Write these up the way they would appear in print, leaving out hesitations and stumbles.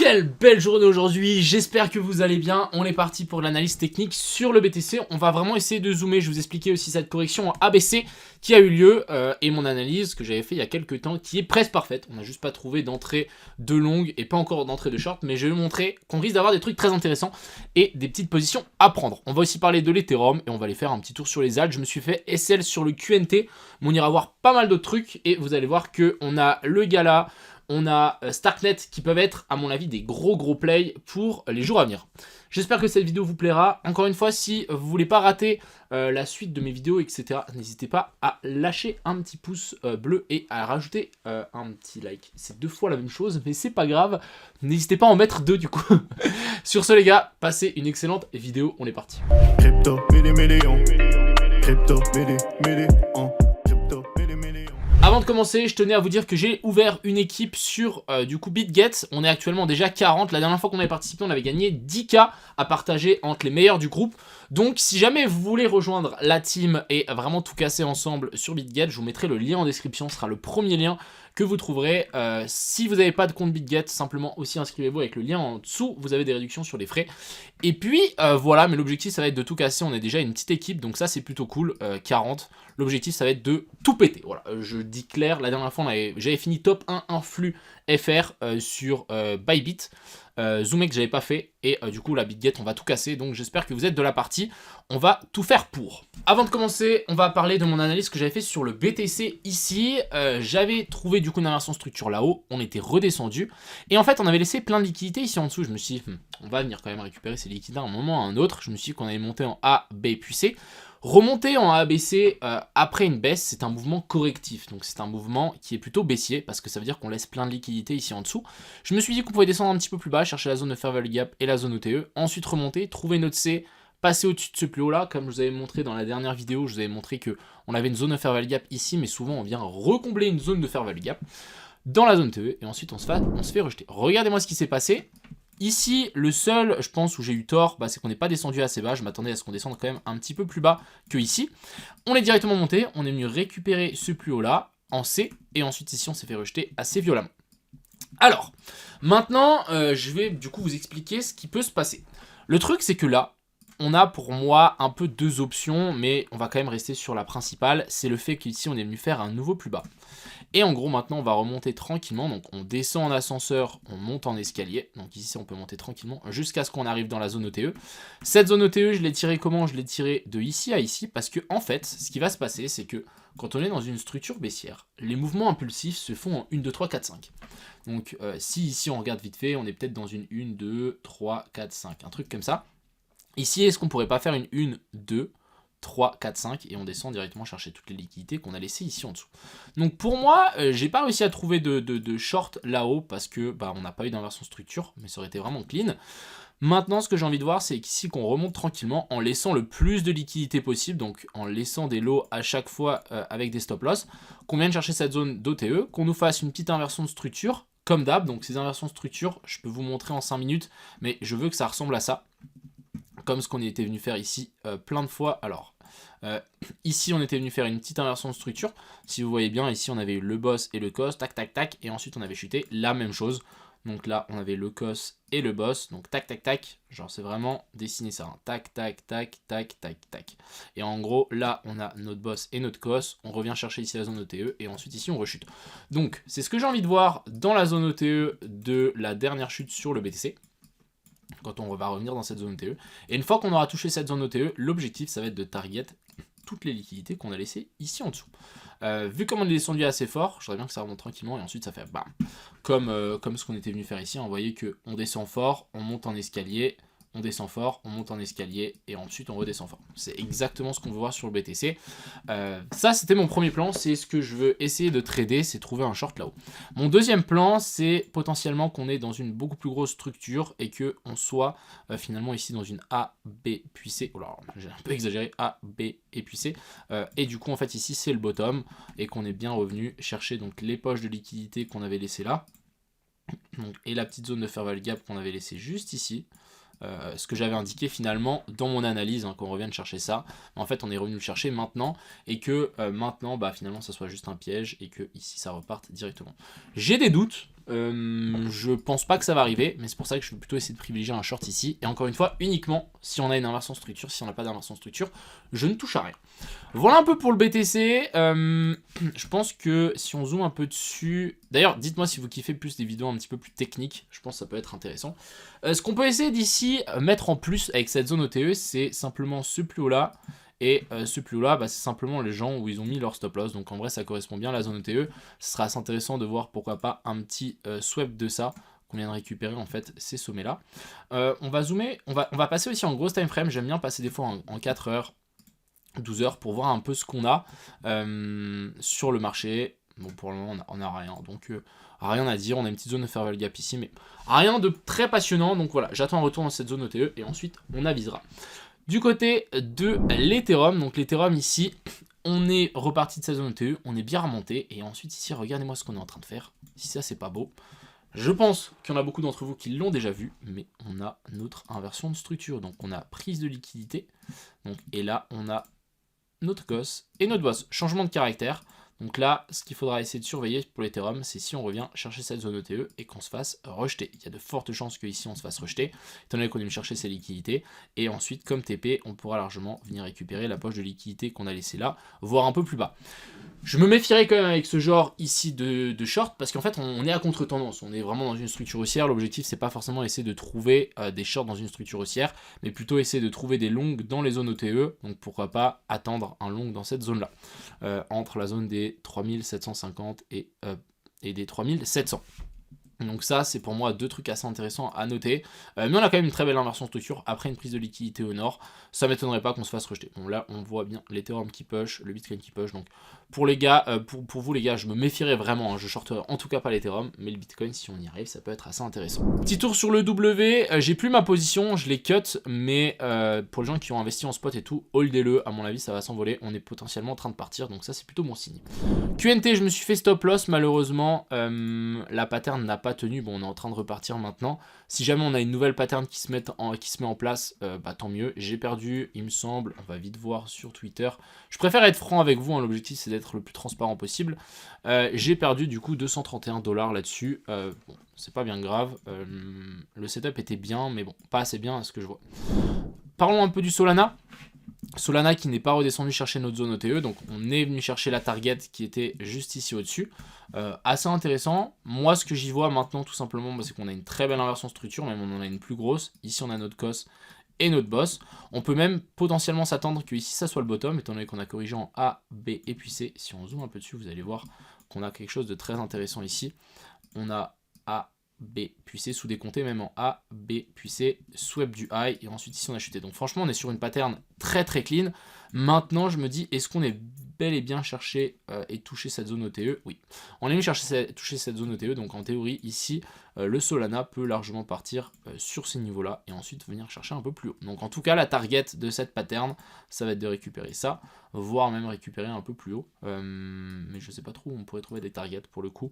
Quelle belle journée aujourd'hui, j'espère que vous allez bien. On est parti pour l'analyse technique sur le BTC. On va vraiment essayer de zoomer, je vous expliquais aussi cette correction en ABC qui a eu lieu et mon analyse que j'avais fait il y a quelques temps qui est presque parfaite. On n'a juste pas trouvé d'entrée de longue et pas encore d'entrée de short, mais je vais vous montrer qu'on risque d'avoir des trucs très intéressants et des petites positions à prendre. On va aussi parler de l'Ethereum et on va aller faire un petit tour sur les alts. Je me suis fait SL sur le QNT, mais on ira voir pas mal d'autres trucs et vous allez voir qu'on a le Gala, on a Starknet qui peuvent être, à mon avis, des gros plays pour les jours à venir. J'espère que cette vidéo vous plaira. Encore une fois, si vous voulez pas rater la suite de mes vidéos, etc., n'hésitez pas à lâcher un petit pouce bleu et à rajouter un petit like. C'est 2 fois la même chose, mais c'est pas grave. N'hésitez pas à en mettre 2 du coup. Sur ce les gars, passez une excellente vidéo. On est parti. Crypto, millions. Crypto, millions. Avant de commencer, je tenais à vous dire que j'ai ouvert une équipe sur du coup BitGet. On est actuellement déjà 40. La dernière fois qu'on avait participé, on avait gagné 10K à partager entre les meilleurs du groupe. Donc si jamais vous voulez rejoindre la team et vraiment tout casser ensemble sur BitGet, je vous mettrai le lien en description. Ce sera le premier lien que vous trouverez. Si vous n'avez pas de compte BitGet, simplement aussi inscrivez-vous avec le lien en dessous. Vous avez des réductions sur les frais. Et puis voilà, mais l'objectif ça va être de tout casser. On est déjà une petite équipe, donc ça c'est plutôt cool. 40. L'objectif ça va être de tout péter. Voilà, je dis clair. La dernière fois j'avais fini top 1 influx FR sur Bybit. Zoomek j'avais pas fait et du coup la BitGet on va tout casser, donc j'espère que vous êtes de la partie, on va tout faire pour. Avant de commencer, on va parler de mon analyse que j'avais fait sur le BTC ici. J'avais trouvé du coup une inversion structure là-haut, on était redescendu et en fait on avait laissé plein de liquidités ici en dessous. Je me suis dit on va venir quand même récupérer ces liquidités à un moment ou à un autre. Je me suis dit qu'on allait monter en A, B puis C. Remonter en ABC après une baisse, c'est un mouvement correctif. Donc c'est un mouvement qui est plutôt baissier parce que ça veut dire qu'on laisse plein de liquidités ici en dessous. Je me suis dit qu'on pouvait descendre un petit peu plus bas, chercher la zone de fair value gap et la zone OTE. Ensuite remonter, trouver notre C, passer au-dessus de ce plus haut là. Comme je vous avais montré dans la dernière vidéo, je vous avais montré qu'on avait une zone de fair value gap ici, mais souvent on vient recombler une zone de fair value gap dans la zone TE et ensuite on se fait rejeter. Regardez-moi ce qui s'est passé. Ici, le seul, je pense, où j'ai eu tort, c'est qu'on n'est pas descendu assez bas. Je m'attendais à ce qu'on descende quand même un petit peu plus bas que ici. On est directement monté, on est venu récupérer ce plus haut là, en C, et ensuite ici on s'est fait rejeter assez violemment. Alors, maintenant, je vais du coup vous expliquer ce qui peut se passer. Le truc, c'est que là, on a pour moi un peu 2 options, mais on va quand même rester sur la principale. C'est le fait qu'ici, on est venu faire un nouveau plus bas. Et en gros, maintenant, on va remonter tranquillement. Donc, on descend en ascenseur, on monte en escalier. Donc ici, on peut monter tranquillement jusqu'à ce qu'on arrive dans la zone OTE. Cette zone OTE, je l'ai tirée comment? Je l'ai tirée de ici à ici. Parce que, en fait, ce qui va se passer, c'est que quand on est dans une structure baissière, les mouvements impulsifs se font en 1, 2, 3, 4, 5. Donc, si ici, on regarde vite fait, on est peut-être dans une 1, 2, 3, 4, 5. Un truc comme ça. Ici, est-ce qu'on pourrait pas faire une 1, 2, 3, 4, 5 et on descend directement chercher toutes les liquidités qu'on a laissées ici en dessous. Donc pour moi, j'ai pas réussi à trouver de short là-haut parce que on n'a pas eu d'inversion structure, mais ça aurait été vraiment clean. Maintenant, ce que j'ai envie de voir, c'est qu'ici qu'on remonte tranquillement en laissant le plus de liquidités possible, donc en laissant des lots à chaque fois avec des stop loss, qu'on vienne chercher cette zone d'OTE, qu'on nous fasse une petite inversion de structure, comme d'hab. Donc ces inversions de structure, je peux vous montrer en 5 minutes, mais je veux que ça ressemble à ça. Comme ce qu'on était venu faire ici plein de fois. Alors, ici on était venu faire une petite inversion de structure. Si vous voyez bien, ici on avait eu le boss et le cos, tac tac tac, et ensuite on avait chuté la même chose. Donc là on avait le cos et le boss, donc tac tac tac, genre c'est vraiment dessiner ça, hein. Tac tac tac tac tac tac. Et en gros là on a notre boss et notre cos, on revient chercher ici la zone OTE et ensuite ici on rechute. Donc c'est ce que j'ai envie de voir dans la zone OTE de la dernière chute sur le BTC. Quand on va revenir dans cette zone OTE. Et une fois qu'on aura touché cette zone OTE, l'objectif ça va être de target toutes les liquidités qu'on a laissées ici en dessous. Vu comme on est descendu assez fort, je voudrais bien que ça remonte tranquillement et ensuite ça fait bam. Comme ce qu'on était venu faire ici, vous voyez qu'on descend fort, on monte en escalier, on descend fort, on monte en escalier et ensuite on redescend fort. C'est exactement ce qu'on veut voir sur le BTC. Ça c'était mon premier plan, c'est ce que je veux essayer de trader, c'est trouver un short là-haut. Mon deuxième plan, c'est potentiellement qu'on est dans une beaucoup plus grosse structure et qu'on soit finalement ici dans une A, B puis C. Oh là, j'ai un peu exagéré, A, B et puis C. Et du coup en fait ici c'est le bottom et qu'on est bien revenu chercher donc les poches de liquidité qu'on avait laissées là. Donc, et la petite zone de fair value gap qu'on avait laissée juste ici. Ce que j'avais indiqué finalement dans mon analyse, hein, qu'on revienne chercher ça. Mais en fait, on est revenu le chercher maintenant et que maintenant, finalement, ça soit juste un piège et que ici, ça reparte directement. J'ai des doutes Je pense pas que ça va arriver, mais c'est pour ça que je vais plutôt essayer de privilégier un short ici. Et encore une fois, uniquement si on a une inversion structure. Si on n'a pas d'inversion structure, je ne touche à rien. Voilà un peu pour le BTC. Je pense que si on zoome un peu dessus... D'ailleurs, dites-moi si vous kiffez plus des vidéos un petit peu plus techniques. Je pense que ça peut être intéressant. Ce qu'on peut essayer d'ici mettre en plus avec cette zone OTE, c'est simplement ce plus haut là. Et ce plus haut là, bah, c'est simplement les gens où ils ont mis leur stop loss. Donc en vrai, ça correspond bien à la zone ETE. Ce sera assez intéressant de voir pourquoi pas un petit swap de ça qu'on vient de récupérer en fait ces sommets là. On va zoomer, on va passer aussi en grosse time frame. J'aime bien passer des fois en 4 heures, 12 heures pour voir un peu ce qu'on a sur le marché. Bon, pour le moment, on n'a rien. Donc, rien à dire. On a une petite zone de fair value gap ici, mais rien de très passionnant. Donc voilà, j'attends un retour dans cette zone ETE et ensuite on avisera. Du côté de l'Ethereum, donc l'Ethereum ici, on est reparti de sa zone ETE, on est bien remonté. Et ensuite ici, regardez-moi ce qu'on est en train de faire. Si ça, c'est pas beau. Je pense qu'il y en a beaucoup d'entre vous qui l'ont déjà vu, mais on a notre inversion de structure. Donc on a prise de liquidité. Donc, et là, on a notre gosse et notre boss. Changement de caractère. Donc là, ce qu'il faudra essayer de surveiller pour l'Ethereum, c'est si on revient chercher cette zone ETE et qu'on se fasse rejeter. Il y a de fortes chances qu'ici on se fasse rejeter, étant donné qu'on aime chercher ses liquidités. Et ensuite, comme TP, on pourra largement venir récupérer la poche de liquidité qu'on a laissée là, voire un peu plus bas. Je me méfierais quand même avec ce genre ici de short, parce qu'en fait on est à contre-tendance, on est vraiment dans une structure haussière. L'objectif c'est pas forcément essayer de trouver des shorts dans une structure haussière, mais plutôt essayer de trouver des longs dans les zones OTE, donc pourquoi pas attendre un long dans cette zone là, entre la zone des 3750 et des 3700. Donc ça, c'est pour moi deux trucs assez intéressants à noter. Mais on a quand même une très belle inversion structure après une prise de liquidité au nord. Ça m'étonnerait pas qu'on se fasse rejeter. Bon là, on voit bien l'Ethereum qui push, le Bitcoin qui push. Donc pour les gars, pour vous les gars, je me méfierais vraiment. Hein. Je shorterai en tout cas pas l'Ethereum, mais le Bitcoin, si on y arrive, ça peut être assez intéressant. Petit tour sur le W. J'ai plus ma position, je l'ai cut, mais pour les gens qui ont investi en spot et tout, holdez-le. À mon avis, ça va s'envoler. On est potentiellement en train de partir, donc ça, c'est plutôt bon signe. QNT, je me suis fait stop loss. Malheureusement, la pattern n'a pas tenu. Bon, on est en train de repartir maintenant. Si jamais on a une nouvelle pattern qui se met en place, bah, tant mieux. J'ai perdu, il me semble. On va vite voir sur Twitter. Je préfère être franc avec vous. Hein, l'objectif, c'est d'être le plus transparent possible. J'ai perdu du coup 231 $ là-dessus. Bon, c'est pas bien grave. Le setup était bien, mais bon, pas assez bien à ce que je vois. Parlons un peu du Solana. Solana qui n'est pas redescendu chercher notre zone OTE, donc on est venu chercher la target qui était juste ici au-dessus. Assez intéressant. Moi, ce que j'y vois maintenant, tout simplement, bah, c'est qu'on a une très belle inversion structure, même on en a une plus grosse. Ici, on a notre COS et notre boss. On peut même potentiellement s'attendre que ici, ça soit le bottom, étant donné qu'on a corrigé en A, B et puis C. Si on zoome un peu dessus, vous allez voir qu'on a quelque chose de très intéressant ici. On a A, B, puis C, sous-décompté même en A, B, puis C, swap du high, et ensuite ici on a chuté. Donc franchement on est sur une pattern très très clean. Maintenant je me dis, est-ce qu'on est bel et bien cherché et touché cette zone OTE? Oui, on est venu toucher cette zone OTE, donc en théorie ici le Solana peut largement partir sur ces niveaux là et ensuite venir chercher un peu plus haut. Donc en tout cas la target de cette pattern, ça va être de récupérer ça, voire même récupérer un peu plus haut, mais je sais pas trop où on pourrait trouver des targets pour le coup.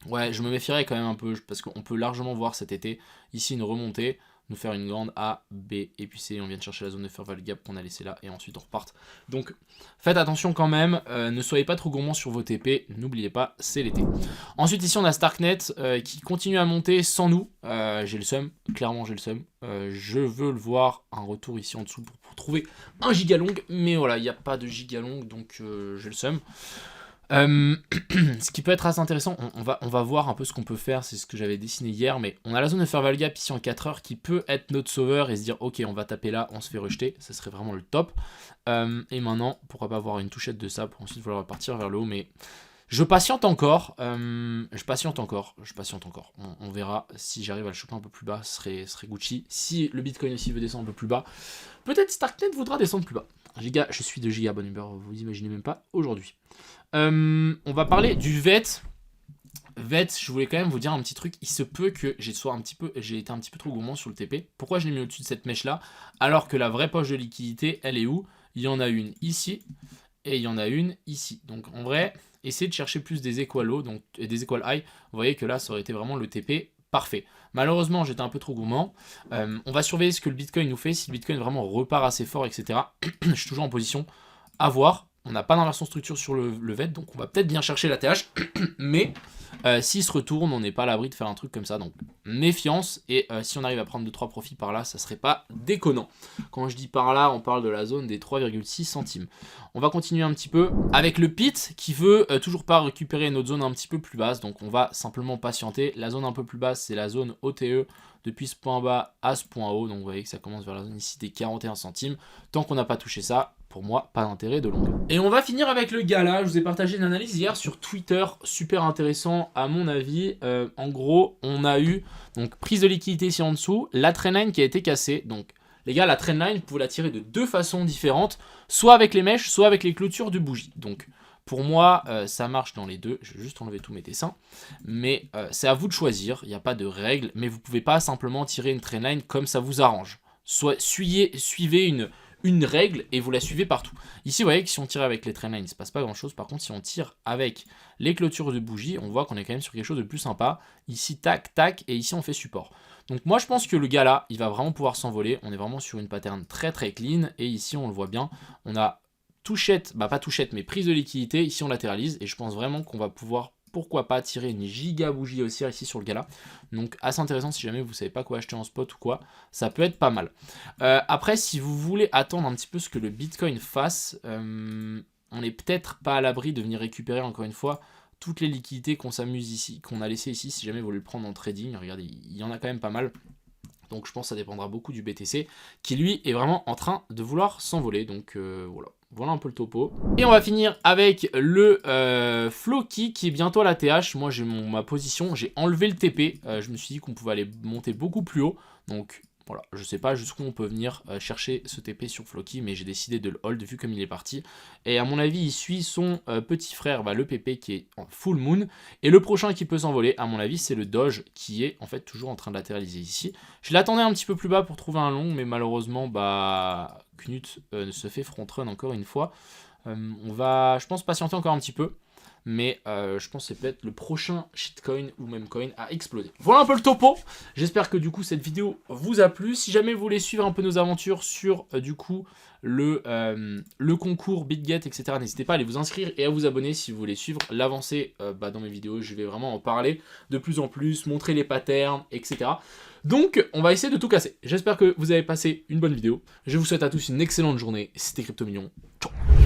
Ouais, je me méfierais quand même un peu, parce qu'on peut largement voir cet été, ici une remontée, nous faire une grande A, B, et puis C, on vient de chercher la zone de fair value gap qu'on a laissée là, et ensuite on repart. Donc faites attention quand même, ne soyez pas trop gourmands sur vos TP, n'oubliez pas, c'est l'été. Ensuite ici on a Starknet qui continue à monter sans nous, j'ai le seum, clairement j'ai le seum. Je veux le voir, un retour ici en dessous pour trouver un gigalong, mais voilà, il n'y a pas de gigalong, donc j'ai le seum. Ce qui peut être assez intéressant, on va voir un peu ce qu'on peut faire, c'est ce que j'avais dessiné hier, mais on a la zone de fair value gap ici en 4 heures qui peut être notre sauveur et se dire ok on va taper là, on se fait rejeter, ça serait vraiment le top. Et maintenant pourquoi pas avoir une touchette de ça pour ensuite vouloir partir vers le haut, mais je patiente encore, je patiente encore. On verra si j'arrive à le choper un peu plus bas, ce serait Gucci. Si le Bitcoin aussi veut descendre un peu plus bas, peut-être Starknet voudra descendre plus bas. Giga, je suis de giga bonne humeur, vous imaginez même pas aujourd'hui. On va parler du VET. VET, je voulais quand même vous dire un petit truc. Il se peut que j'ai été un petit peu trop gourmand sur le TP. Pourquoi je l'ai mis au-dessus de cette mèche là, alors que la vraie poche de liquidité, elle est où? Il y en a une ici et il y en a une ici. Donc en vrai, essayez de chercher plus des equal low, donc et des equal high. Vous voyez que là, ça aurait été vraiment le TP parfait. Malheureusement, j'étais un peu trop gourmand. On va surveiller ce que le Bitcoin nous fait. Si le Bitcoin vraiment repart assez fort, etc. Je suis toujours en position à voir. On n'a pas d'inversion structure sur le VET, donc on va peut-être bien chercher la TH, mais s'il se retourne, on n'est pas à l'abri de faire un truc comme ça, donc méfiance, et si on arrive à prendre 2-3 profits par là, ça serait pas déconnant. Quand je dis par là, on parle de la zone des 3,6 centimes. On va continuer un petit peu avec le PIT qui veut toujours pas récupérer notre zone un petit peu plus basse, donc on va simplement patienter. La zone un peu plus basse, c'est la zone OTE, depuis ce point bas à ce point haut, donc vous voyez que ça commence vers la zone ici des 41 centimes. Tant qu'on n'a pas touché ça, pour moi, pas d'intérêt de longue. Et on va finir avec le Gala. Je vous ai partagé une analyse hier sur Twitter, super intéressant à mon avis. En gros, on a eu donc prise de liquidité ici en dessous, la trendline qui a été cassée. Donc les gars, la trendline, vous pouvez la tirer de deux façons différentes, soit avec les mèches, soit avec les clôtures du bougie. Donc pour moi, ça marche dans les deux. Je vais juste enlever tous mes dessins. Mais c'est à vous de choisir, il n'y a pas de règle, mais vous ne pouvez pas simplement tirer une trendline comme ça vous arrange. Soit suivez une règle et vous la suivez partout. Ici, vous voyez que si on tire avec les trendlines, il ne se passe pas grand-chose. Par contre, si on tire avec les clôtures de bougie, on voit qu'on est quand même sur quelque chose de plus sympa. Ici, tac, tac, et ici, on fait support. Donc moi, je pense que le gars là, il va vraiment pouvoir s'envoler. On est vraiment sur une pattern très très clean. Et ici, on le voit bien, on a touchette, bah pas touchette, mais prise de liquidité. Ici, on latéralise. Et je pense vraiment qu'on va pouvoir, pourquoi pas, tirer une giga bougie haussière ici sur le gala. Donc assez intéressant si jamais vous ne savez pas quoi acheter en spot ou quoi, ça peut être pas mal. Après, si vous voulez attendre un petit peu ce que le Bitcoin fasse, on n'est peut-être pas à l'abri de venir récupérer encore une fois toutes les liquidités qu'on s'amuse ici, qu'on a laissées ici, si jamais vous voulez le prendre en trading. Regardez, il y en a quand même pas mal. Donc je pense que ça dépendra beaucoup du BTC, qui lui est vraiment en train de vouloir s'envoler. Donc voilà. Voilà un peu le topo. Et on va finir avec le Floki qui est bientôt à la TH. Moi j'ai ma position, j'ai enlevé le TP. Je me suis dit qu'on pouvait aller monter beaucoup plus haut. Donc voilà, je sais pas jusqu'où on peut venir chercher ce TP sur Floki, mais j'ai décidé de le hold vu comme il est parti. Et à mon avis, il suit son petit frère, le PP qui est en full moon. Et le prochain qui peut s'envoler, à mon avis, c'est le Doge qui est en fait toujours en train de latéraliser ici. Je l'attendais un petit peu plus bas pour trouver un long, mais malheureusement, bah, Knut se fait front run encore une fois. On va, je pense, patienter encore un petit peu. Mais je pense que c'est peut-être le prochain shitcoin ou même coin à exploser. Voilà un peu le topo. J'espère que du coup cette vidéo vous a plu. Si jamais vous voulez suivre un peu nos aventures sur du coup le concours BitGet, etc., n'hésitez pas à aller vous inscrire et à vous abonner si vous voulez suivre l'avancée dans mes vidéos. Je vais vraiment en parler de plus en plus, montrer les patterns, etc. Donc on va essayer de tout casser. J'espère que vous avez passé une bonne vidéo. Je vous souhaite à tous une excellente journée. C'était Crypto Million. Ciao.